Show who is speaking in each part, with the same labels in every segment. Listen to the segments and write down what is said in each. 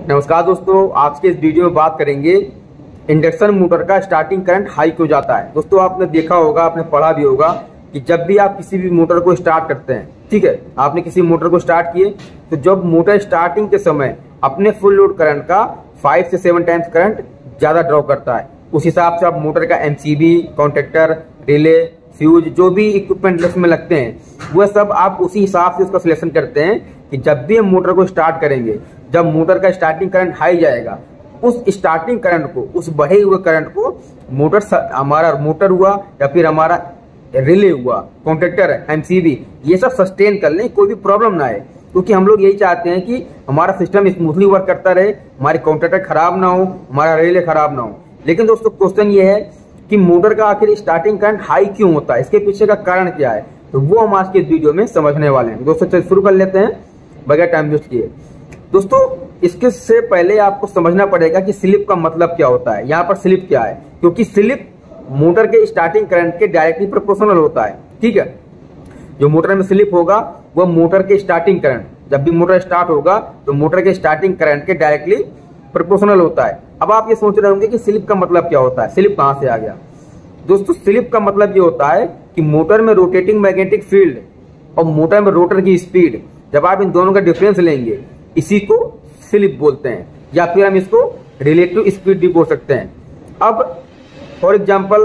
Speaker 1: नमस्कार दोस्तों, आज के इस वीडियो में बात करेंगे इंडक्शन मोटर का स्टार्टिंग करंट हाई क्यों जाता है। दोस्तों आपने देखा होगा, आपने पढ़ा भी होगा कि जब भी आप किसी भी मोटर को स्टार्ट करते हैं, ठीक है, आपने किसी मोटर को स्टार्ट किए तो जब मोटर स्टार्टिंग के समय अपने फुल लोड करंट का 5 से 7 टाइम्स करंट ज्यादा ड्रॉ करता है, उस हिसाब से आप मोटर का एमसीबी, कॉन्टेक्टर, रिले, फ्यूज, जो भी इक्विपमेंट इसमें लगते हैं वह सब आप उसी हिसाब से उसका सिलेक्शन करते हैं कि जब भी हम मोटर को स्टार्ट करेंगे, जब मोटर का स्टार्टिंग करंट हाई जाएगा, उस स्टार्टिंग करंट को, उस बढ़े हुए करंट को हमारा मोटर हुआ या फिर हमारा रिले हुआ, कॉन्टेक्टर है, एमसीबी, ये सब सस्टेन कर लें, कोई भी प्रॉब्लम ना आए। क्योंकि हम लोग यही चाहते हैं कि हमारा सिस्टम स्मूथली वर्क करता रहे, हमारे कॉन्टेक्टर खराब ना हो, हमारा रिले खराब ना हो। लेकिन दोस्तों क्वेश्चन ये है कि मोटर का आखिर स्टार्टिंग करंट हाई क्यों होता है, इसके पीछे का कारण क्या है, तो वो हम आज के वीडियो में समझने वाले हैं। दोस्तों चलिए शुरू कर लेते हैं बगैर टाइम वेस्ट किए। दोस्तों इसके से पहले आपको समझना पड़ेगा कि स्लिप का मतलब क्या होता है। यहाँ पर स्लिप क्या है, क्योंकि स्लिप मोटर के स्टार्टिंग करंट के डायरेक्टली प्रोपोर्शनल होता है। ठीक है, जो मोटर में स्लिप होगा वह मोटर के स्टार्टिंग करंट, जब भी मोटर स्टार्ट होगा तो मोटर के स्टार्टिंग करंट के डायरेक्टली प्रोपोर्शनल होता है। अब आप ये सोच रहे होंगे कि स्लिप का मतलब क्या होता है, स्लिप कहाँ से आ गया। दोस्तों स्लिप का मतलब ये होता है कि मोटर में रोटेटिंग मैग्नेटिक फील्ड और मोटर में रोटर की स्पीड, जब आप इन दोनों का डिफरेंस लेंगे, इसी को स्लिप बोलते हैं, या फिर हम इसको रिलेटिव स्पीड भी बोल सकते हैं। अब फॉर एग्जांपल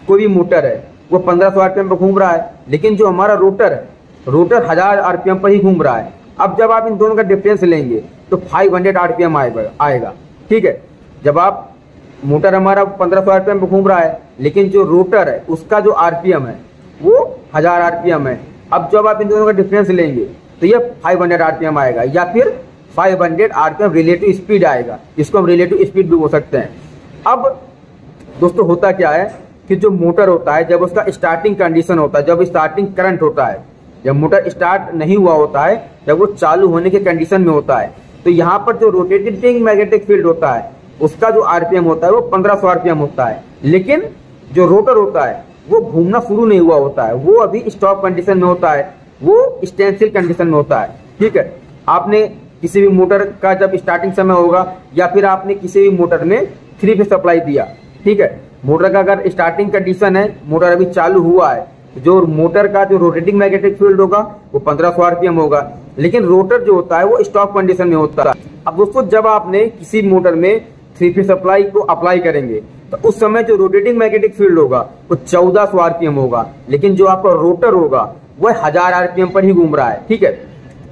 Speaker 1: कोई भी मोटर है, वो 1500 आरपीएम पर घूम रहा है, लेकिन जो हमारा रोटर है, रोटर 1000 आरपीएम पर ही घूम रहा है। अब जब आप इन दोनों का डिफरेंस लेंगे तो 500 आरपीएम आएगा। ठीक है, जब आप मोटर हमारा 1500 आरपीएम पर घूम रहा है, लेकिन जो रोटर है उसका जो आरपीएम है वो 1000 आरपीएम है। अब जब आप इन दोनों का डिफरेंस लेंगे तो ये 500 आरपीएम आएगा, या फिर 500 आरपीएम रिलेटिव स्पीड आएगा, इसको हम रिलेटिव स्पीड भी बोल सकते हैं। अब दोस्तों होता क्या है कि जो मोटर होता है, जब उसका स्टार्टिंग कंडीशन होता है, जब स्टार्टिंग करंट होता है, जब मोटर स्टार्ट नहीं हुआ होता है, जब वो चालू होने के कंडीशन में होता है, तो यहाँ पर जो रोटेटिंग मैग्नेटिक फील्ड होता है उसका जो आरपीएम होता है वो 1500 आरपीएम होता है। लेकिन जो रोटर होता है वो घूमना शुरू नहीं हुआ होता है, वो अभी स्टॉप कंडीशन में होता है, वो स्टैंडस्टिल कंडीशन में होता है। ठीक है, आपने किसी भी मोटर का जब स्टार्टिंग समय होगा, या फिर आपने किसी भी मोटर में 3 फेज सप्लाई दिया, ठीक है, मोटर का अगर स्टार्टिंग कंडीशन है, मोटर अभी चालू हुआ है, जो मोटर का जो रोटेटिंग मैग्नेटिक फील्ड होगा वो 1500 आरपीएम होगा, लेकिन रोटर जो होता है वो स्टॉप कंडीशन में होता है। अब दोस्तों जब आपने किसी मोटर में 3 फेज सप्लाई को अप्लाई करेंगे तो उस समय जो रोटेटिंग मैग्नेटिक फील्ड होगा वो 1400 आरपीएम होगा, लेकिन जो आपका रोटर होगा वह 1000 आरपीएम पर ही घूम रहा है। ठीक है,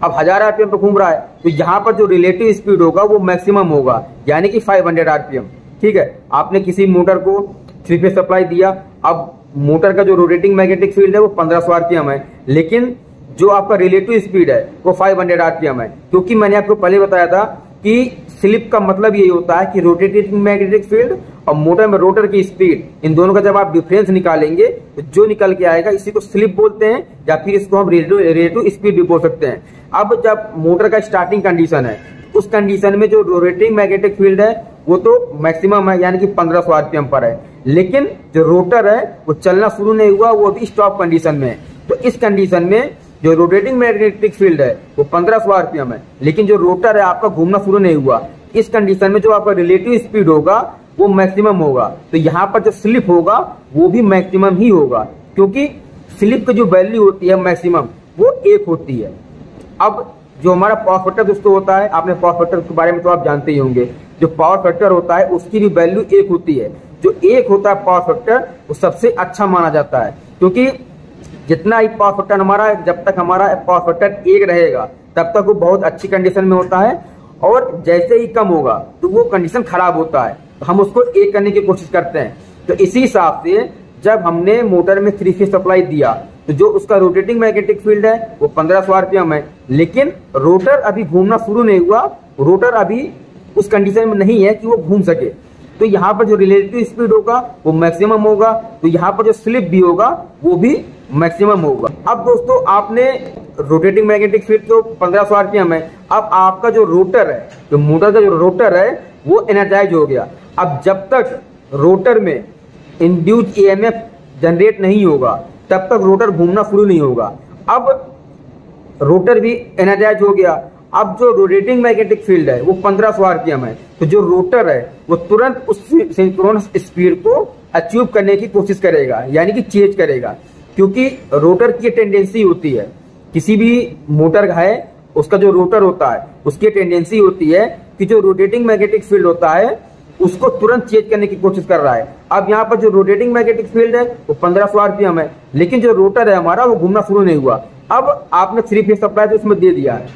Speaker 1: अब 1000 आरपीएम पर घूम रहा है तो यहाँ पर जो रिलेटिव स्पीड होगा वो मैक्सिमम होगा, यानी कि 500 आरपीएम। ठीक है, आपने किसी मोटर को 3 फेज सप्लाई दिया, अब मोटर का जो रोटेटिंग मैग्नेटिक फील्ड है वो 1500 आरपीएम है, लेकिन जो आपका रिलेटिव स्पीड है वो 500 आरपीएम है। क्योंकि मैंने आपको पहले बताया था कि स्लिप का मतलब यही होता है कि रोटेटिंग मैग्नेटिक फील्ड और मोटर में रोटर की स्पीड, इन दोनों का जब आप डिफरेंस निकालेंगे तो जो निकल के आएगा इसी को स्लिप बोलते हैं, या फिर इसको हम रिलेटिव स्पीड भी बोल सकते हैं। अब जब मोटर का स्टार्टिंग कंडीशन है, उस कंडीशन में जो रोटेटिंग मैग्नेटिक फील्ड है वो तो मैक्सिमम है, यानी कि 1500 आरपीएम पर है, लेकिन जो रोटर है वो चलना शुरू नहीं हुआ, वो अभी स्टॉप कंडीशन में है। तो इस कंडीशन में जो रोटेटिंग मैग्नेटिक फील्ड है वो 1500 आरपीएम है, लेकिन जो रोटर है आपका घूमना शुरू नहीं हुआ। इस कंडीशन में जो आपका रिलेटिव स्पीड होगा वो मैक्सिमम होगा, तो यहाँ पर जो स्लिप होगा वो भी मैक्सिमम ही होगा, क्योंकि स्लिप की जो वैल्यू होती है मैक्सिमम वो 1 होती है। अब जो हमारा पावर फैक्टर दोस्तों होता है, आपने पावर फैक्टर के बारे में तो आप जानते ही होंगे, जो पावर फैक्टर होता है उसकी भी वैल्यू 1 होती है। जो 1 होता है पावर फैक्टर वो सबसे अच्छा माना जाता है, क्योंकि जितना ही पावर फैक्टर हमारा, जब तक हमारा पावर फैक्टर 1 रहेगा तब तक वो बहुत अच्छी कंडीशन में होता है, और जैसे ही कम होगा तो वो कंडीशन खराब होता है, तो हम उसको 1 करने की कोशिश करते हैं। तो इसी हिसाब से जब हमने मोटर में 3 फेज सप्लाई दिया तो जो उसका रोटेटिंग मैग्नेटिक फील्ड है वो 1500 आरपीएम है, लेकिन रोटर अभी घूमना शुरू नहीं हुआ, रोटर अभी उस कंडीशन में नहीं है कि वो घूम सके, तो यहाँ पर जो रिलेटिव स्पीड होगा वो मैक्सिमम होगा, तो यहाँ पर जो स्लिप भी होगा वो भी मैक्सिमम होगा। अब दोस्तों आपने रोटेटिंग मैग्नेटिक फील्ड तो 1500 आरपीएम है, अब आपका जो रोटर है, जो मोटर का जो रोटर है वो एनर्जाइज हो गया। अब जब तक रोटर में इंड्यूस्ड ईएमएफ जनरेट नहीं होगा तब तक रोटर घूमना शुरू नहीं होगा। अब रोटर भी एनर्जाइज हो गया, अब जो रोटेटिंग मैग्नेटिक फील्ड है वो 1500 आरपीएम है, तो जो रोटर है वो तुरंत उस सिंक्रोनस स्पीड को अचीव करने की कोशिश करेगा, यानी कि चेंज करेगा। क्योंकि रोटर की टेंडेंसी होती है, किसी भी मोटर है उसका जो रोटर होता है उसकी टेंडेंसी होती है कि जो रोटेटिंग मैग्नेटिक फील्ड होता है उसको तुरंत चेंज करने की कोशिश कर रहा है। अब यहाँ पर जो रोटेटिंग मैग्नेटिक फील्ड है वो 1500 आरपीएम है, लेकिन जो रोटर है हमारा वो घूमना शुरू नहीं हुआ। अब आपने 3 फेज सप्लाई तो उसमें दे दिया है,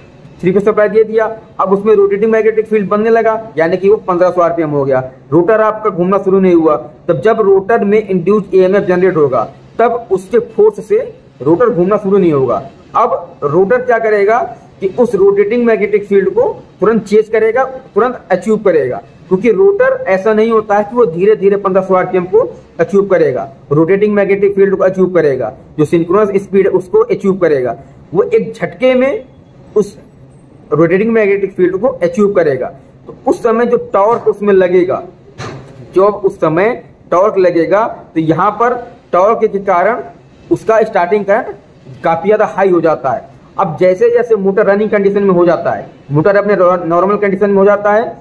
Speaker 1: 3 फेज सप्लाई दे दिया, अब उसमें रोटेटिंग मैग्नेटिक फील्ड बनने लगा, यानी कि वो 1500 आरपीएम हो गया। रोटर आपका घूमना शुरू नहीं हुआ, तब जब रोटर में इंड्यूस ईएमएफ जनरेट होगा तब उसके फोर्स से रोटर घूमना शुरू नहीं होगा। अब रोटर क्या करेगा कि उस रोटेटिंग मैग्नेटिक फील्ड को तुरंत चेंज करेगा, तुरंत अचीव करेगा। क्योंकि रोटर ऐसा नहीं होता है कि वो धीरे धीरे 1500 आरपीएम को अचीव करेगा, रोटेटिंग मैग्नेटिक फील्ड को अचीव करेगा, जो सिंक्रोनस स्पीड है उसको अचीव करेगा। वो एक झटके में उस रोटेटिंग मैग्नेटिक फील्ड को अचीव करेगा। तो उस समय जो टॉर्क उसमें लगेगा, जब उस समय टॉर्क लगेगा तो यहाँ पर टॉर्क के कारण उसका स्टार्टिंग करंट काफी ज्यादा हाई हो जाता है। अब जैसे जैसे मोटर रनिंग कंडीशन में हो जाता है, मोटर अपने नॉर्मल कंडीशन में हो जाता है,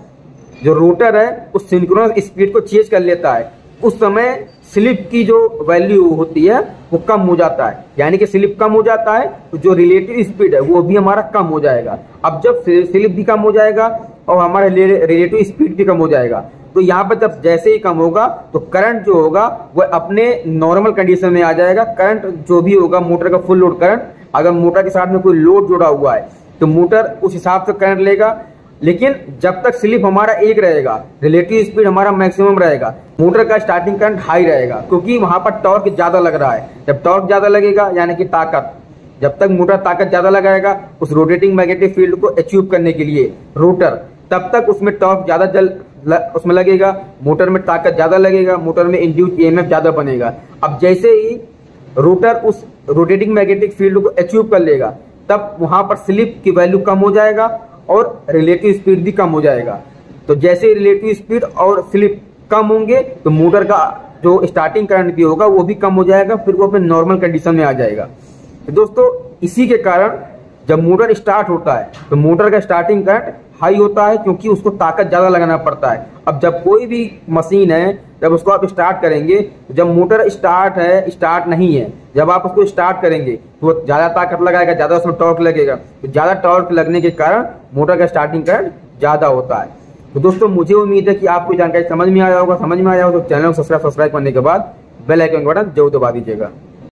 Speaker 1: जो रोटर है उस सिंक्रोनस स्पीड को चेंज कर लेता है। उस समय स्लिप की जो वैल्यू होती है वो कम हो जाता है, यानी कि स्लिप कम हो जाता है तो जो रिलेटिव स्पीड है वो भी हमारा कम हो जाएगा। अब जब स्लिप भी कम हो जाएगा और हमारा रिलेटिव स्पीड भी कम हो जाएगा, तो यहाँ पर जब जैसे ही कम होगा तो करंट जो होगा वह अपने नॉर्मल कंडीशन में आ जाएगा। करंट जो भी होगा मोटर का फुल लोड करंट, अगर मोटर के साथ में कोई लोड जुड़ा हुआ है तो मोटर उस हिसाब से करंट लेगा। लेकिन जब तक स्लिप हमारा एक रहेगा, रिलेटिव स्पीड हमारा मैक्सिमम रहेगा, मोटर का स्टार्टिंग करंट हाई रहेगा, क्योंकि वहां पर टॉर्क ज्यादा लग रहा है। जब टॉर्क ज्यादा लगेगा यानी कि ताकत, जब तक मोटर ताकत ज्यादा लगाएगा उस रोटेटिंग मैग्नेटिक फील्ड को अचीव करने के लिए रोटर, तब तक उसमें टॉर्क ज्यादा उसमें लगेगा, मोटर में ताकत ज्यादा लगेगा, मोटर में इंड्यूस ईएमएफ ज्यादा बनेगा। अब जैसे ही रोटर उस रोटेटिंग मैग्नेटिक फील्ड को अचीव कर लेगा तब वहां पर स्लिप की वैल्यू कम हो जाएगा और रिलेटिव स्पीड भी कम हो जाएगा। तो जैसे रिलेटिव स्पीड और स्लिप कम होंगे तो मोटर का जो स्टार्टिंग करंट भी होगा वो भी कम हो जाएगा, फिर वो अपने नॉर्मल कंडीशन में आ जाएगा। तो दोस्तों इसी के कारण जब मोटर स्टार्ट होता है तो मोटर का स्टार्टिंग करंट हाई होता है, क्योंकि उसको ताकत ज्यादा लगाना पड़ता है। अब जब कोई भी मशीन है जब उसको आप स्टार्ट करेंगे, जब मोटर स्टार्ट है स्टार्ट नहीं है, जब आप उसको स्टार्ट करेंगे तो वो ज्यादा ताकत लगाएगा, ज्यादा उसमें टॉर्क लगेगा, तो ज्यादा टॉर्क लगने के कारण मोटर का स्टार्टिंग करंट ज्यादा होता है। तो दोस्तों मुझे उम्मीद है कि आपको जानकारी समझ में आया होगा। समझ में आया हो तो चैनल को सब्सक्राइब करने के बाद बेल आइकन का बटन जरूर दबा दीजिएगा।